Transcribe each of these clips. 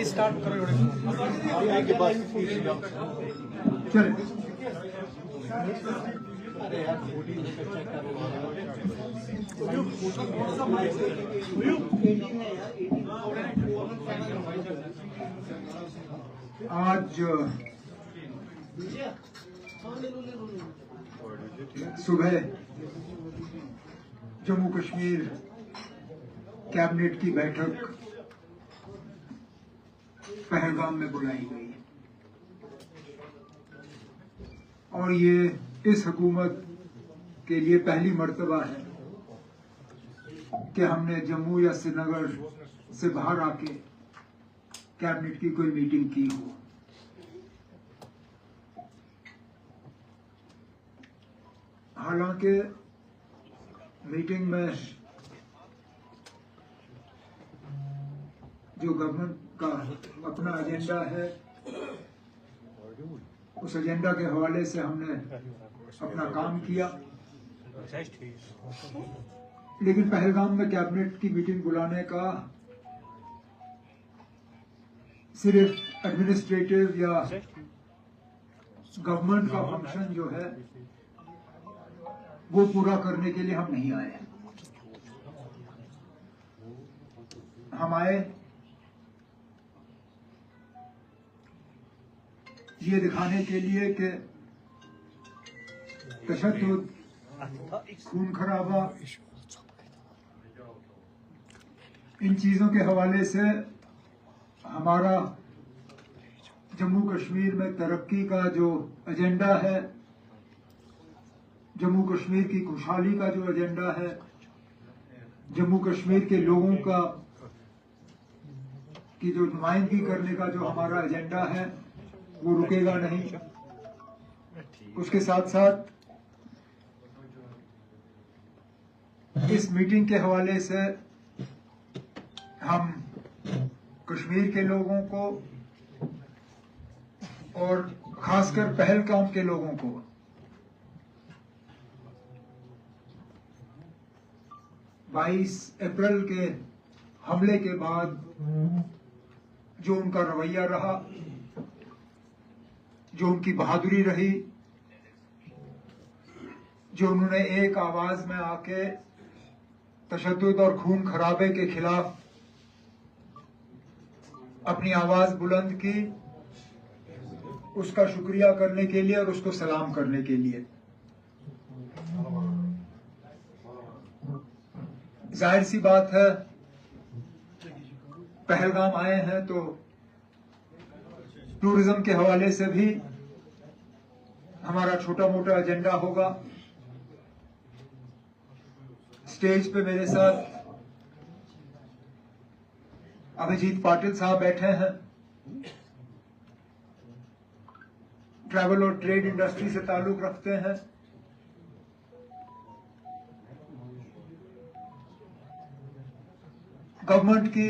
Start करो आज सुबह जम्मू कश्मीर कैबिनेट की बैठक पहलगाम में बुलाई गई और ये इस हुकूमत के लिए पहली मर्तबा है कि हमने जम्मू या श्रीनगर से बाहर आके कैबिनेट की कोई मीटिंग की हो। हालांकि मीटिंग में जो गवर्नमेंट का अपना एजेंडा है, उस एजेंडा के हवाले से हमने अपना काम किया, लेकिन पहलगाम में कैबिनेट की मीटिंग बुलाने का सिर्फ एडमिनिस्ट्रेटिव या गवर्नमेंट का फंक्शन जो है वो पूरा करने के लिए हम नहीं आए। हम आए ये दिखाने के लिए कि तशद्दुद, खून खराबा, इन चीजों के हवाले से हमारा जम्मू कश्मीर में तरक्की का जो एजेंडा है, जम्मू कश्मीर की खुशहाली का जो एजेंडा है, जम्मू कश्मीर के लोगों का की जो नुमाइंदगी करने का जो हमारा एजेंडा है वो रुकेगा नहीं। उसके साथ साथ इस मीटिंग के हवाले से हम कश्मीर के लोगों को और खासकर पहलगाम के लोगों को बाईस अप्रैल के हमले के बाद जो उनका रवैया रहा, जो उनकी बहादुरी रही, जो उन्होंने एक आवाज में आके तशद्दुद और खून खराबे के खिलाफ अपनी आवाज बुलंद की, उसका शुक्रिया करने के लिए और उसको सलाम करने के लिए। जाहिर सी बात है, पहलगाम आए हैं तो टूरिज्म के हवाले से भी हमारा छोटा मोटा एजेंडा होगा। स्टेज पे मेरे साथ अभिजीत पाटिल साहब बैठे हैं, ट्रैवल और ट्रेड इंडस्ट्री से ताल्लुक रखते हैं। गवर्नमेंट की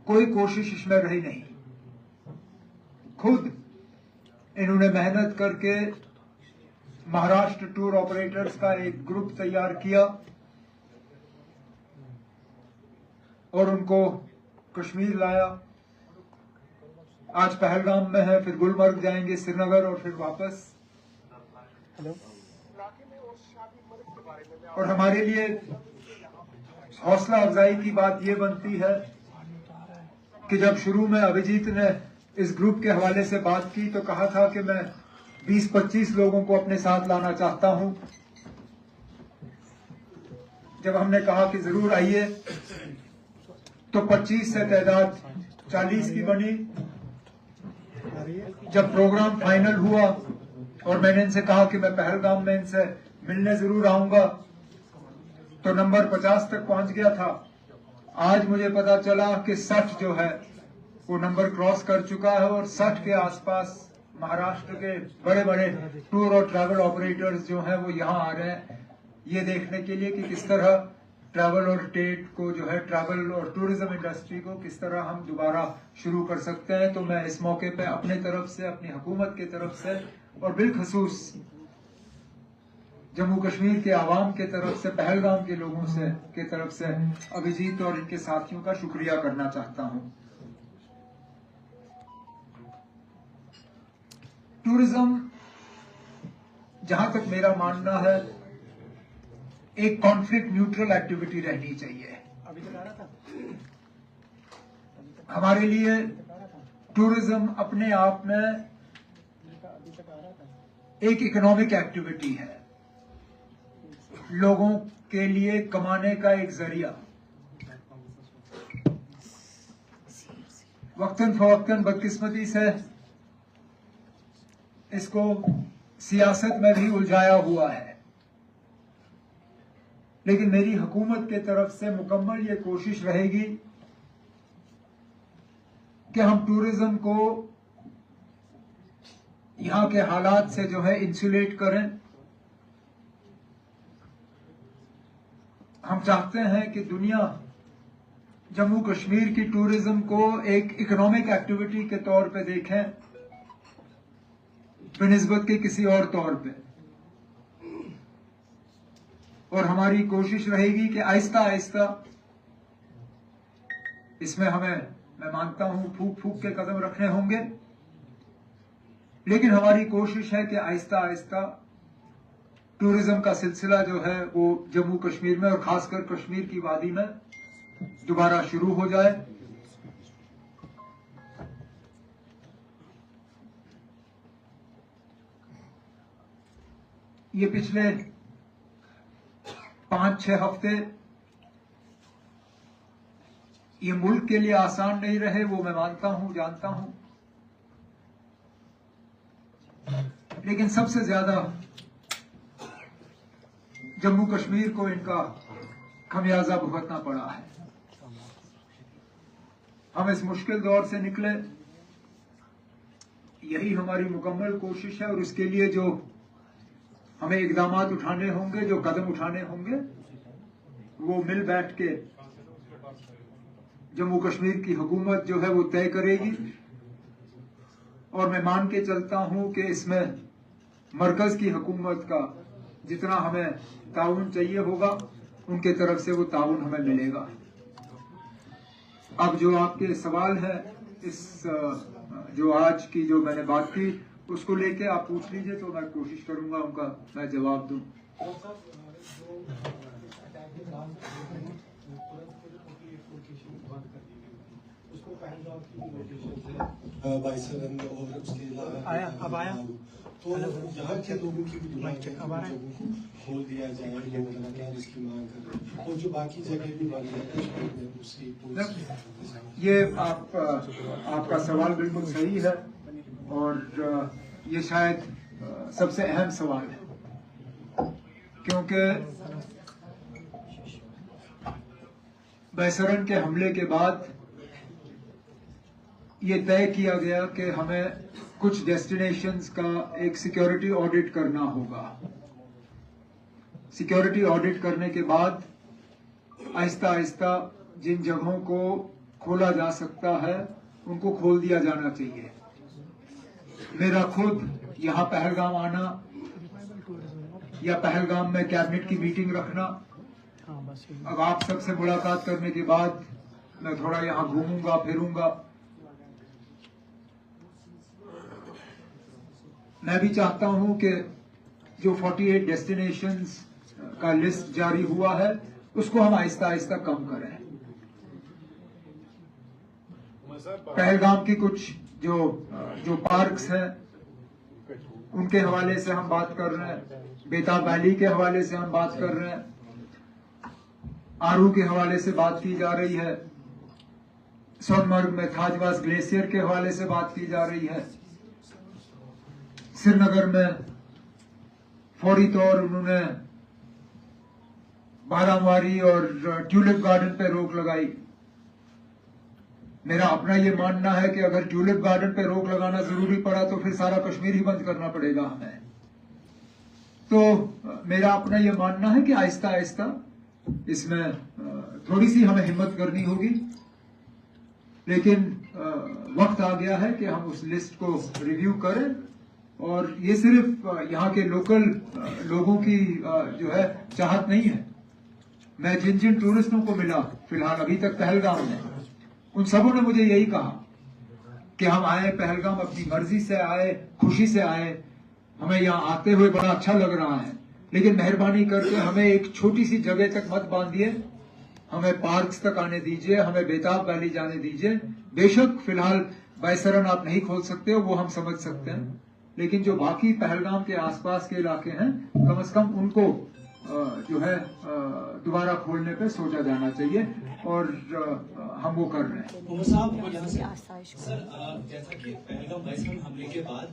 कोई कोशिश इसमें रही नहीं, खुद इन्होंने मेहनत करके महाराष्ट्र टूर ऑपरेटर्स का एक ग्रुप तैयार किया और उनको कश्मीर लाया। आज पहलगाम में है, फिर गुलमर्ग जाएंगे, श्रीनगर और फिर वापस। और हमारे लिए हौसला अफजाई की बात यह बनती है कि जब शुरू में अभिजीत ने इस ग्रुप के हवाले से बात की तो कहा था कि मैं 20-25 लोगों को अपने साथ लाना चाहता हूं। जब हमने कहा कि जरूर आइए तो 25 से तादाद 40 की बनी। जब प्रोग्राम फाइनल हुआ और मैंने इनसे कहा कि मैं पहलगाम में इनसे मिलने जरूर आऊंगा तो नंबर 50 तक पहुंच गया था। आज मुझे पता चला कि 60 जो है वो नंबर क्रॉस कर चुका है और 60 के आसपास महाराष्ट्र के बड़े बड़े टूर और ट्रैवल ऑपरेटर्स जो हैं वो यहाँ आ रहे हैं ये देखने के लिए कि किस तरह ट्रैवल और ट्रेड को जो है, ट्रैवल और टूरिज्म इंडस्ट्री को किस तरह हम दोबारा शुरू कर सकते हैं। तो मैं इस मौके पे अपने तरफ से, अपनी हुकूमत की तरफ से और बिलखसूस जम्मू कश्मीर के आवाम के तरफ से, पहलगाम के लोगों से के तरफ से अभिजीत और इनके साथियों का शुक्रिया करना चाहता हूं। टूरिज्म, जहां तक मेरा मानना है, एक कॉन्फ्लिक्ट न्यूट्रल एक्टिविटी रहनी चाहिए। हमारे लिए टूरिज्म अपने आप में एक इकोनॉमिक एक्टिविटी है, लोगों के लिए कमाने का एक जरिया। वक्तन फवक्तन बदकिस्मती से इसको सियासत में भी उलझाया हुआ है, लेकिन मेरी हुकूमत के तरफ से मुकम्मल ये कोशिश रहेगी कि हम टूरिज्म को यहां के हालात से जो है इंसुलेट करें। हम चाहते हैं कि दुनिया जम्मू कश्मीर की टूरिज्म को एक इकोनॉमिक एक्टिविटी के तौर पे देखें बनिस्बत के किसी और तौर पे, और हमारी कोशिश रहेगी कि आहिस्ता आहिस्ता इसमें हमें, मैं मानता हूं, फूक फूक के कदम रखने होंगे, लेकिन हमारी कोशिश है कि आहिस्ता आहिस्ता टूरिज्म का सिलसिला जो है वो जम्मू कश्मीर में और खासकर कश्मीर की वादी में दोबारा शुरू हो जाए। ये पिछले 5-6 हफ्ते ये मुल्क के लिए आसान नहीं रहे, वो मैं मानता हूं, जानता हूं, लेकिन सबसे ज्यादा जम्मू कश्मीर को इनका खमियाजा भुगतना पड़ा है। हम इस मुश्किल दौर से निकले, यही हमारी मुकम्मल कोशिश है, और उसके लिए जो हमें इकदामात उठाने होंगे, जो कदम उठाने होंगे, वो मिल बैठ के जम्मू कश्मीर की हुकूमत जो है वो तय करेगी। और मैं मान के चलता हूं कि इसमें मरकज की हुकूमत का जितना हमें ताउन चाहिए होगा, उनके तरफ से वो ताउन हमें मिलेगा। अब जो आपके सवाल है, इस जो आज की जो मैंने बात की, उसको लेके आप पूछ लीजिए, तो मैं कोशिश करूंगा उनका मैं जवाब दूं। आया अब आया तो यहाँ के लोगों की भी खोल दिया जाए, इसकी मांग कर रहे हैं, और जो बाकी जगह भी बन है उसकी। ये आपका सवाल बिल्कुल सही है, और ये शायद सबसे अहम सवाल है, क्योंकि बैसरन के हमले के बाद ये तय किया गया कि हमें कुछ डेस्टिनेशंस का एक सिक्योरिटी ऑडिट करना होगा। सिक्योरिटी ऑडिट करने के बाद आहिस्ता आहिस्ता जिन जगहों को खोला जा सकता है उनको खोल दिया जाना चाहिए। मेरा खुद यहाँ पहलगाम आना या पहलगाम में कैबिनेट की मीटिंग रखना, अब आप सबसे मुलाकात करने के बाद मैं थोड़ा यहाँ घूमूंगा फिरूंगा। मैं भी चाहता हूं कि जो 48 डेस्टिनेशंस का लिस्ट जारी हुआ है उसको हम आहिस्ता आहिस्ता कम करें। पहलगाम की कुछ जो पार्क्स हैं उनके हवाले से हम बात कर रहे हैं, बेताब वैली के हवाले से हम बात कर रहे हैं, आरू के हवाले से बात की जा रही है, सोनमर्ग में थाजवास ग्लेशियर के हवाले से बात की जा रही है, श्रीनगर में फौरी तौर उन्होंने बारामवारी और ट्यूलिप गार्डन पे रोक लगाई। मेरा अपना ये मानना है कि अगर ट्यूलिप गार्डन पे रोक लगाना जरूरी पड़ा तो फिर सारा कश्मीर ही बंद करना पड़ेगा हमें। तो मेरा अपना ये मानना है कि आहिस्ता आहिस्ता इसमें थोड़ी सी हमें हिम्मत करनी होगी, लेकिन वक्त आ गया है कि हम उस लिस्ट को रिव्यू करें और ये सिर्फ यहाँ के लोकल लोगों की जो है चाहत नहीं है। मैं जिन जिन टूरिस्टों को मिला फिलहाल अभी तक पहलगाम में, उन सबों ने मुझे यही कहा कि हम आए पहलगाम, अपनी मर्जी से आए, खुशी से आए, हमें यहाँ आते हुए बड़ा अच्छा लग रहा है, लेकिन मेहरबानी करके हमें एक छोटी सी जगह तक मत बांधिए, हमें पार्क्स तक आने दीजिए, हमें बेताब वैली जाने दीजिए। बेशक फिलहाल बैसरन आप नहीं खोल सकते हो, वो हम समझ सकते हैं, लेकिन जो बाकी पहलगाम के आसपास के इलाके हैं, कम से कम उनको जो है दोबारा खोलने पे सोचा जाना चाहिए, और हम वो कर रहे हैं। उमर साहब, यहाँ से सर, जैसा कि पहलगाम बैसरन हमले के बाद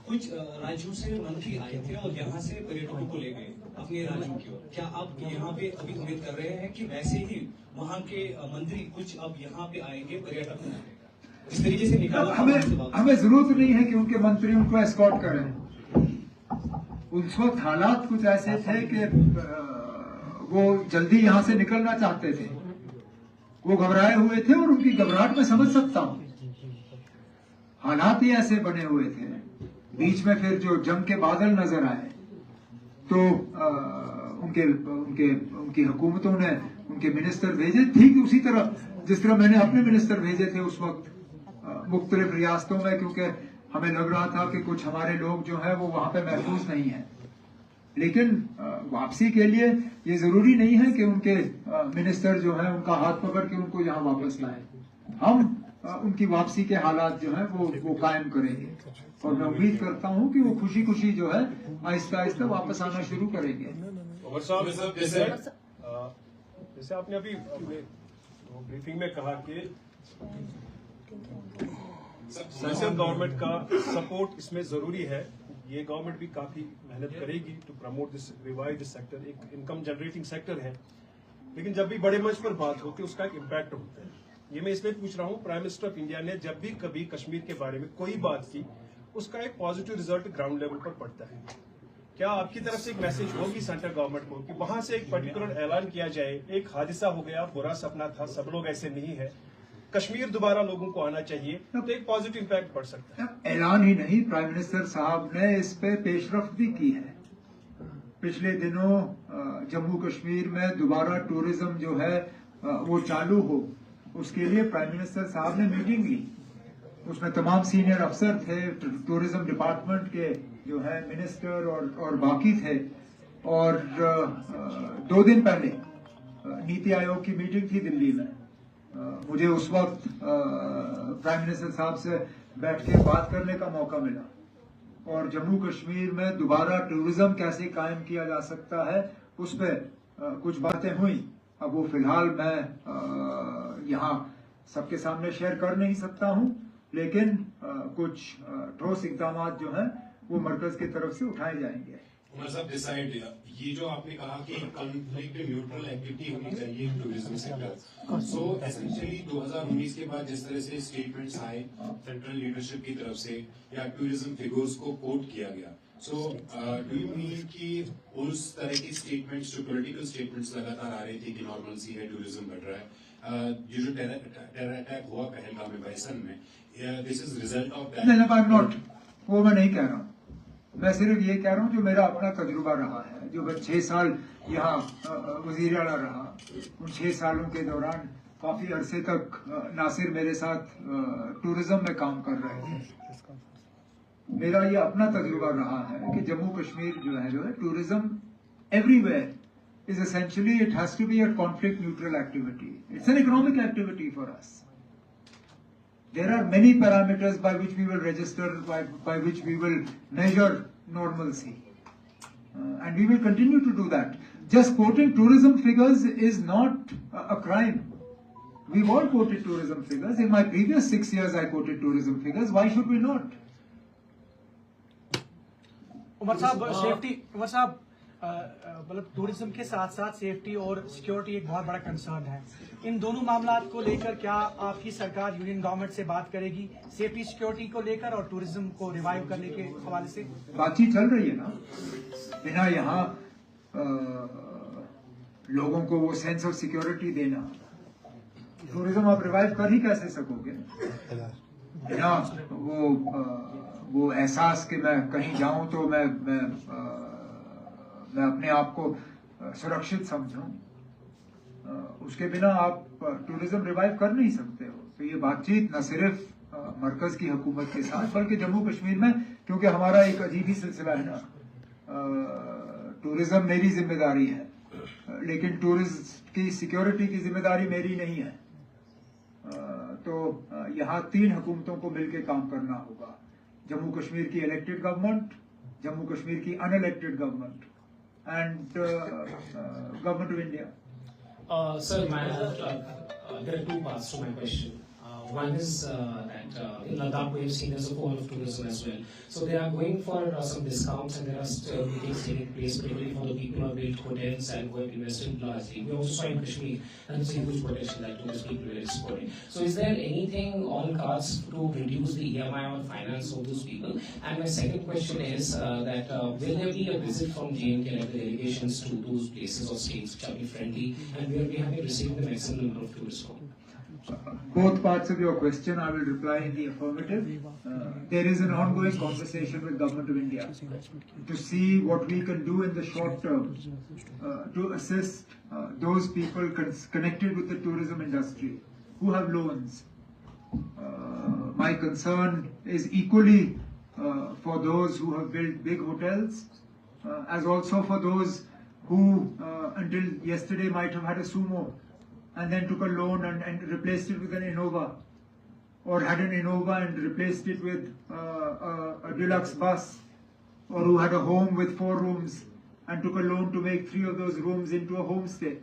कुछ राज्यों से मंत्री आए थे और यहाँ से पर्यटकों को ले गए अपने राज्यों की ओर। क्या आप यहाँ पे अभी उम्मीद कर रहे हैं कि वैसे ही वहाँ के मंत्री कुछ अब यहाँ पे आएंगे पर्यटकों इस तरीके से निकाला? हमें जरूरत नहीं है कि उनके मंत्री उनको एस्कॉर्ट करें। उस वक्त हालात कुछ ऐसे थे कि वो जल्दी यहाँ से निकलना चाहते थे, वो घबराए हुए थे, और उनकी घबराहट में समझ सकता हूँ। हालात ही ऐसे बने हुए थे। बीच में फिर जो जंग के बादल नजर आए तो उनकी हुकूमतों ने उनके मिनिस्टर भेजे, ठीक उसी तरह जिस तरह मैंने अपने मिनिस्टर भेजे थे उस वक्त मुख्तलिफ रियासतों में, क्योंकि हमें लग रहा था कि कुछ हमारे लोग जो है वो वहां पे महफूज नहीं है। लेकिन वापसी के लिए ये जरूरी नहीं है कि उनके मिनिस्टर जो है उनका हाथ पकड़ के उनको यहाँ वापस लाए। हम उनकी वापसी के हालात जो है वो कायम करेंगे, और मैं उम्मीद करता हूँ कि वो खुशी खुशी जो है आहिस्ता आहिस्ता वापस आना शुरू करेंगे। जैसे आपने अभी ब्रीफिंग में कहा कि सेंट्रल गवर्नमेंट का सपोर्ट इसमें जरूरी है, ये गवर्नमेंट भी काफी मेहनत करेगी to promote this, revive this sector, एक इनकम जनरेटिंग सेक्टर है, लेकिन जब भी बड़े मंच पर बात होती है उसका एक इम्पैक्ट होता है। ये मैं इसलिए पूछ रहा हूँ, प्राइम मिनिस्टर ऑफ इंडिया ने जब भी कभी कश्मीर के बारे में कोई बात की, उसका एक पॉजिटिव रिजल्ट ग्राउंड लेवल पर पड़ता है। क्या आपकी तरफ से एक मैसेज होगी सेंट्रल गवर्नमेंट को कि वहां से एक पर्टिकुलर ऐलान किया जाए, एक हादसा हो गया, बुरा सपना था, सब लोग ऐसे नहीं है, कश्मीर दोबारा लोगों को आना चाहिए, तो एक पॉजिटिव इम्पैक्ट पड़ सकता है। ऐलान ही नहीं, प्राइम मिनिस्टर साहब ने इस पे पेशरफ्त भी की है। पिछले दिनों जम्मू कश्मीर में दोबारा टूरिज्म जो है वो चालू हो, उसके लिए प्राइम मिनिस्टर साहब ने मीटिंग ली। उसमें तमाम सीनियर अफसर थे, टूरिज्म डिपार्टमेंट के जो है मिनिस्टर और बाकी थे, और 2 दिन पहले नीति आयोग की मीटिंग थी दिल्ली में। मुझे उस वक्त प्राइम मिनिस्टर साहब से बैठ के बात करने का मौका मिला, और जम्मू कश्मीर में दोबारा टूरिज्म कैसे कायम किया जा सकता है उस पर कुछ बातें हुई। अब वो फिलहाल मैं यहाँ सबके सामने शेयर कर नहीं सकता हूँ, लेकिन कुछ ठोस इकदाम जो हैं वो मरकज की तरफ से उठाए जाएंगे। उमर साहब, डिसाइड ये जो आपने कहा कि कॉन्फ्लिक्ट न्यूट्रल एक्टिविटी होनी चाहिए टूरिज्म सेक्टर, सो एसेंशियली 2019 के बाद जिस तरह से स्टेटमेंट्स आए सेंट्रल लीडरशिप की तरफ से या टूरिज्म फिगर्स को कोट किया गया, सो डू यू मीन कि उस तरह की स्टेटमेंट्स, जो पॉलिटिकल स्टेटमेंट्स लगातार आ रही थी कि नॉर्मलसी है, टूरिज्म बढ़ रहा है, ये जो टेरर अटैक हुआ पहलगाम में बैसन में, this is result of that? नहीं, वो मैं नहीं कह रहा हूँ। मैं सिर्फ ये कह रहा हूँ जो मेरा अपना तजुर्बा रहा है, जो मैं 6 साल यहाँ वजीर आला रहा, उन 6 सालों के दौरान काफी अरसे तक नासिर मेरे साथ टूरिज्म में काम कर रहे थे। मेरा ये अपना तजुर्बा रहा है कि जम्मू कश्मीर जो है tourism everywhere is essentially, it has to be a conflict neutral activity. It's an economic activity for us. There are many parameters by which we will register, by which we will measure normalcy. And we will continue to do that. Just quoting tourism figures is not a crime. We've all quoted tourism figures. In my previous 6 years, I quoted tourism figures. Why should we not? Umar साहब, मतलब tourism के साथ साथ safety और security एक बहुत बड़ा concern है। इन दोनों मामलात को लेकर क्या आपकी सरकार यूनियन गवर्नमेंट से बात करेगी, सेफ्टी सिक्योरिटी को लेकर और टूरिज्म को रिवाइव करने के हवाले से? बातचीत चल रही है ना। बिना यहाँ लोगों को वो सेंस ऑफ सिक्योरिटी देना, टूरिज्म आप रिवाइव कर ही कैसे सकोगे? बिना वो वो एहसास कि मैं कहीं जाऊं तो मैं अपने आप को सुरक्षित समझूं, उसके बिना आप टूरिज्म रिवाइव कर नहीं सकते हो। तो ये बातचीत न सिर्फ मरकज की हुकूमत के साथ बल्कि जम्मू कश्मीर में, क्योंकि हमारा एक अजीब ही सिलसिला है ना, टूरिज्म मेरी जिम्मेदारी है लेकिन टूरिस्ट की सिक्योरिटी की जिम्मेदारी मेरी नहीं है। तो यहाँ 3 हुकूमतों को मिलकर काम करना होगा, जम्मू कश्मीर की इलेक्टेड गवर्नमेंट, जम्मू कश्मीर की unelected government and government of India. Sir, there are 2 parts to my question. One is that in Ladakh we have seen there's a fall of tourism as well. So they are going for some discounts and there are meetings taking place, particularly for the people who have built hotels and who have invested largely. We also saw in Kashmir and there's a huge potential that tourist people are exploring. So is there anything on cards to reduce the EMI or finance of those people? And my second question is that will there be a visit from JNK like the delegations to those places or states which are be friendly and where we have received the maximum number of tourists from? Both parts of your question, I will reply in the affirmative. There is an ongoing conversation with Government of India to see what we can do in the short term to assist those people connected with the tourism industry who have loans. My concern is equally for those who have built big hotels, as also for those who until yesterday might have had a sumo and then took a loan and replaced it with an Innova, or had an Innova and replaced it with a deluxe bus, or who had a home with 4 rooms and took a loan to make 3 of those rooms into a homestay,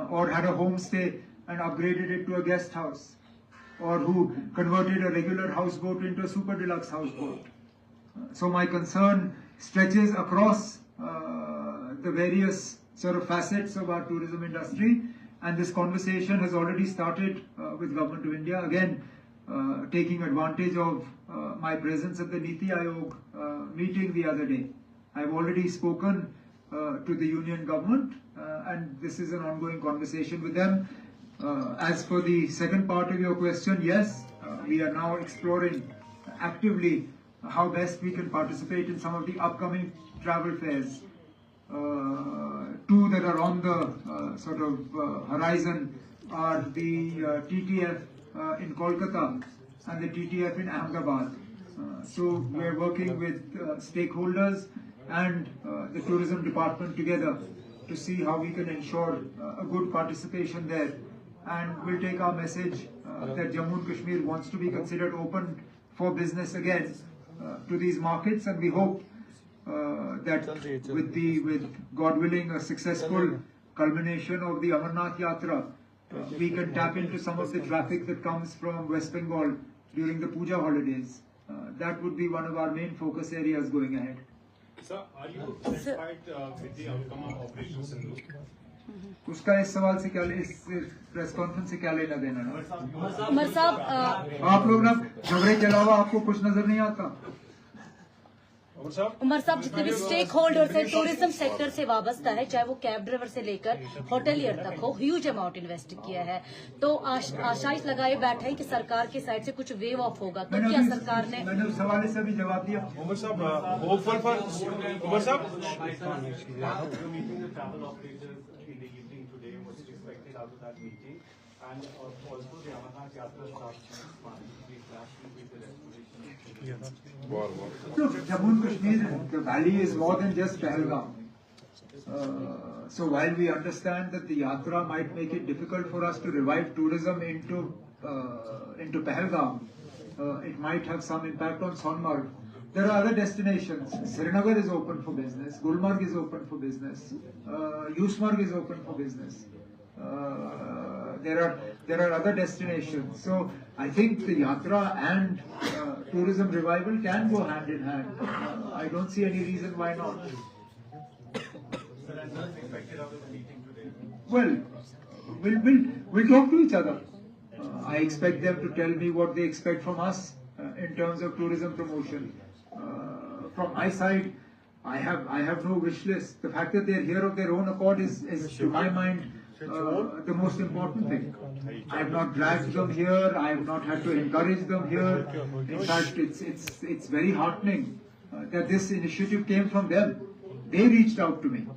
or had a homestay and upgraded it to a guest house, or who converted a regular houseboat into a super deluxe houseboat. So my concern stretches across the various sort of facets of our tourism industry. And this conversation has already started with Government of India, again taking advantage of my presence at the Niti Aayog meeting the other day. I've already spoken to the union government and this is an ongoing conversation with them. As for the second part of your question, yes, we are now exploring actively how best we can participate in some of the upcoming travel fairs. 2 that are on the sort of horizon are the TTF in Kolkata and the TTF in Ahmedabad. So we are working with stakeholders and the tourism department together to see how we can ensure a good participation there. And we'll take our message that Jammu and Kashmir wants to be considered open for business again to these markets, and we hope that with God willing a successful culmination of the Amarnath Yatra, we can tap into some of the traffic that comes from West Bengal during the Puja holidays. That would be one of our main focus areas going ahead. Sir, are you satisfied with the outcome of Operation Sindoor? उसका इस सवाल से क्या इस press conference से क्या लेना देना ना? उमर साहब, आप लोग ना झगड़े के अलावा आपको कुछ नजर नहीं आता? उमर साहब, जितने भी स्टेक होल्डर्स है टूरिज्म सेक्टर से वाबस्ता है, चाहे वो कैब ड्राइवर से लेकर होटलियर तक हो, ह्यूज अमाउंट इन्वेस्ट किया है, तो आशाइश लगाए बैठे हैं कि सरकार की साइड से कुछ वेव ऑफ होगा। तो क्या सरकार ने? मैंने उस सवाल से भी जवाब दिया। उमर साहब, होपफुल फॉर उमर साहब, Look, Jammu and Kashmir, the valley is more than just Pahalgam. So while we understand that the Yatra might make it difficult for us to revive tourism into Pahalgam, it might have some impact on Sonmarg. There are other destinations. Srinagar is open for business. Gulmarg is open for business. Yusmarg is open for business. There are other destinations. So I think the Yatra and tourism revival can go hand in hand. I don't see any reason why not. Well, we'll talk to each other. I expect them to tell me what they expect from us in terms of tourism promotion. From my side, I have no wish list. The fact that they're here of their own accord is to my mind, the most important thing. I have not dragged them here. I have not had to encourage them here. In fact, it's very heartening that this initiative came from them. They reached out to me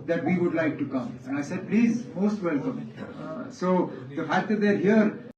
that we would like to come, and I said, please, most welcome. So the fact that they're here